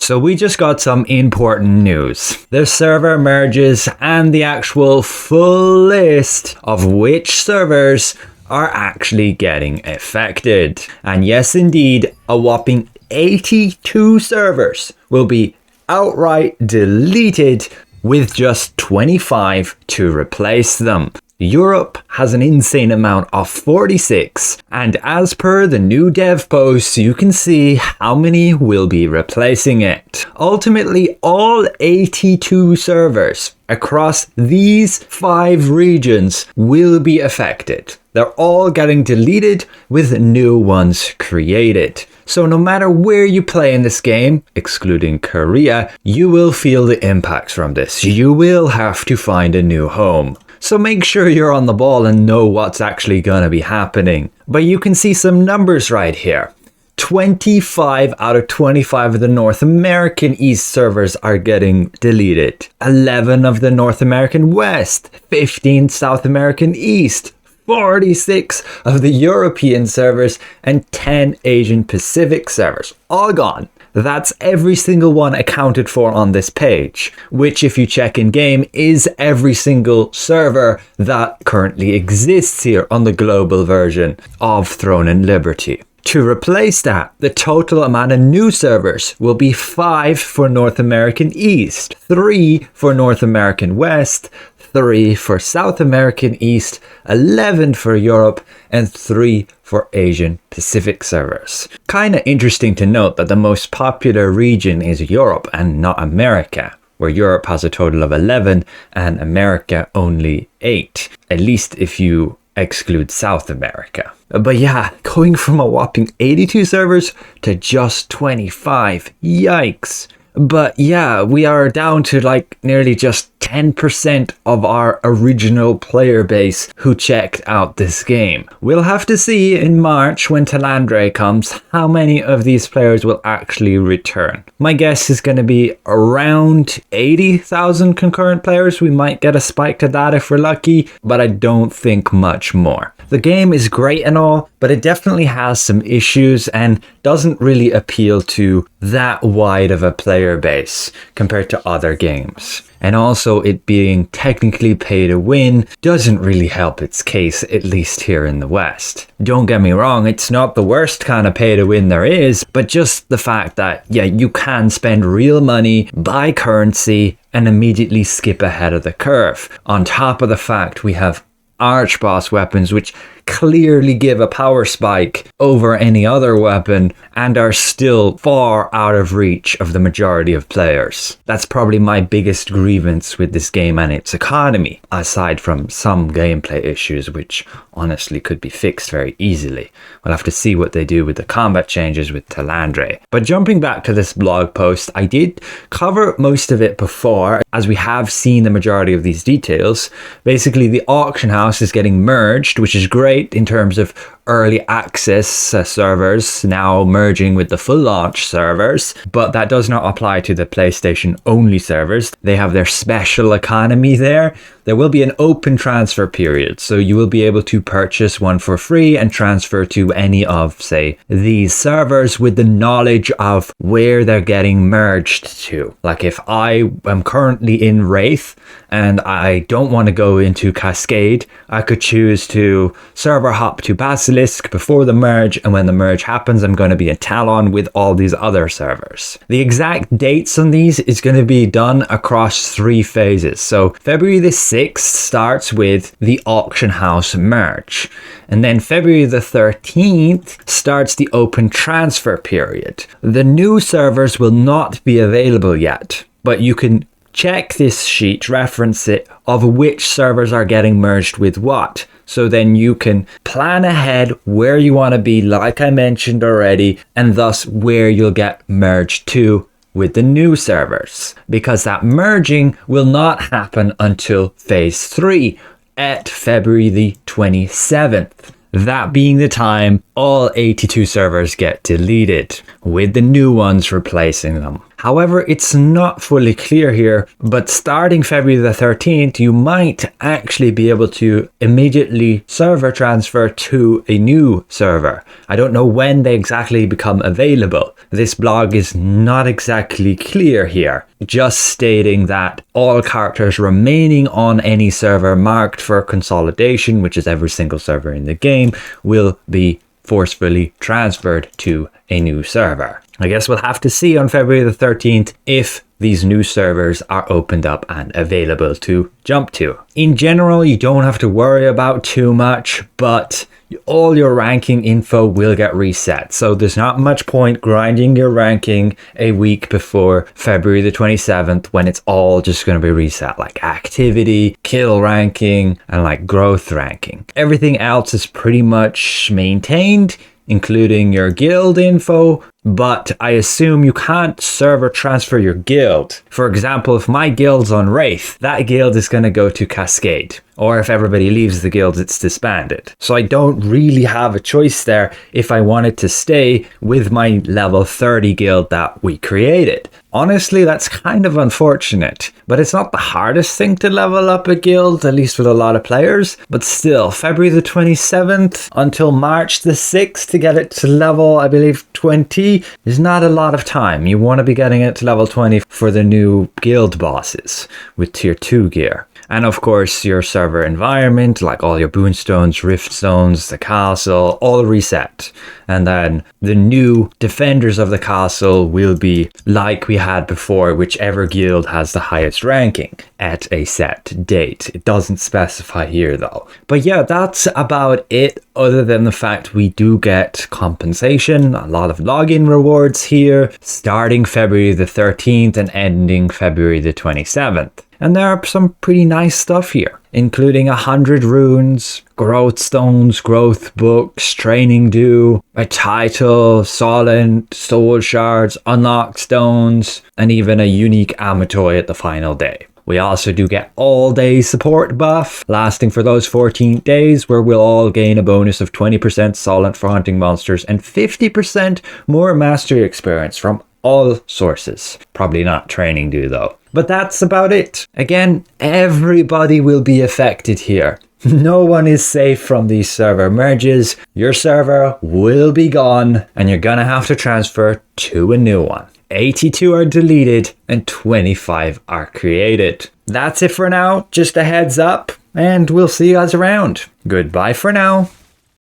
So we just got some important news. The server merges and the actual full list of which servers are actually getting affected. And yes, indeed, a whopping 82 servers will be outright deleted with just 25 to replace them. Europe has an insane amount of 46, and as per the new dev posts, you can see how many will be replacing it. Ultimately, all 82 servers across these 5 regions will be affected. They're all getting deleted with new ones created. So no matter where you play in this game, excluding Korea, you will feel the impacts from this. You will have to find a new home. So make sure you're on the ball and know what's actually going to be happening. But you can see some numbers right here. 25 out of 25 of the North American East servers are getting deleted. 11 of the North American West. 15 South American East. 46 of the European servers and 10 Asian Pacific servers. All gone. That's every single one accounted for on this page, which if you check in game is every single server that currently exists here on the global version of Throne and Liberty. To replace that, the total amount of new servers will be 5 for North American East, 3 for North American West, 3 for South American East, 11 for Europe, and 3 for Asian Pacific servers. Kinda interesting to note that the most popular region is Europe and not America, where Europe has a total of 11 and America only 8, at least if you exclude South America. But yeah, going from a whopping 82 servers to just 25, yikes. But yeah, we are down to like nearly just 10% of our original player base who checked out this game. We'll have to see in March when Talandre comes how many of these players will actually return. My guess is going to be around 80,000 concurrent players. We might get a spike to that if we're lucky, but I don't think much more. The game is great and all, but it definitely has some issues and doesn't really appeal to that wide of a player base compared to other games. And also it being technically pay to win doesn't really help its case, at least here in the West. Don't get me wrong, it's not the worst kind of pay to win there is, but just the fact that, yeah, you can spend real money, buy currency, and immediately skip ahead of the curve. On top of the fact we have arch boss weapons which clearly give a power spike over any other weapon and are still far out of reach of the majority of players. That's probably my biggest grievance with this game and its economy, aside from some gameplay issues which honestly could be fixed very easily. We'll have to see what they do with the combat changes with Talandre. But jumping back to this blog post, I did cover most of it before, as we have seen the majority of these details. Basically, the auction house is getting merged, which is great in terms of early access servers now merging with the full launch servers, but that does not apply to the PlayStation only servers. They have their special economy there. There will be an open transfer period, so you will be able to purchase one for free and transfer to any of, say, these servers with the knowledge of where they're getting merged to. Like if I am currently in Wraith and I don't want to go into Cascade, I could choose to server hop to Basilisk before the merge, and when the merge happens I'm going to be in Talon with all these other servers. The exact dates on these is going to be done across 3 phases. So February the 6th starts with the auction house merge, and then February the 13th starts the open transfer period. The new servers will not be available yet, but you can check this sheet, reference it, of which servers are getting merged with what. So then you can plan ahead where you want to be, like I mentioned already, and thus where you'll get merged to with the new servers. Because that merging will not happen until phase 3 at February the 27th. That being the time all 82 servers get deleted, with the new ones replacing them. However, it's not fully clear here, but starting February the 13th, you might actually be able to immediately server transfer to a new server. I don't know when they exactly become available. This blog is not exactly clear here, just stating that all characters remaining on any server marked for consolidation, which is every single server in the game, will be forcefully transferred to a new server. I guess we'll have to see on February the 13th if these new servers are opened up and available to jump to. In general, you don't have to worry about too much, but all your ranking info will get reset. So there's not much point grinding your ranking a week before February the 27th when it's all just going to be reset, like activity, kill ranking, and like growth ranking. Everything else is pretty much maintained, including your guild info, but I assume you can't server transfer your guild. For example, if my guild's on Wraith, that guild is going to go to Cascade. Or if everybody leaves the guild, it's disbanded. So I don't really have a choice there if I wanted to stay with my level 30 guild that we created. Honestly, that's kind of unfortunate, but it's not the hardest thing to level up a guild, at least with a lot of players. But still, February the 27th until March the 6th to get it to level, I believe, 20 is not a lot of time. You want to be getting it to level 20 for the new guild bosses with tier 2 gear. And of course, your server environment, like all your boonstones, rift zones, the castle, all reset. And then the new defenders of the castle will be like we had before, whichever guild has the highest ranking at a set date. It doesn't specify here though. But yeah, that's about it, other than the fact we do get compensation, a lot of login rewards here, starting February the 13th and ending February the 27th. And there are some pretty nice stuff here, including 100 runes, growth stones, growth books, training dew, a title, solent, soul shards, unlocked stones, and even a unique Amatoy at the final day. We also do get all-day support buff, lasting for those 14 days, where we'll all gain a bonus of 20% solent for hunting monsters and 50% more mastery experience from all sources. Probably not training dew though. But that's about it. Again, everybody will be affected here. No one is safe from these server merges. Your server will be gone and you're gonna have to transfer to a new one. 82 are deleted and 25 are created. That's it for now. Just a heads up, and we'll see you guys around. Goodbye for now.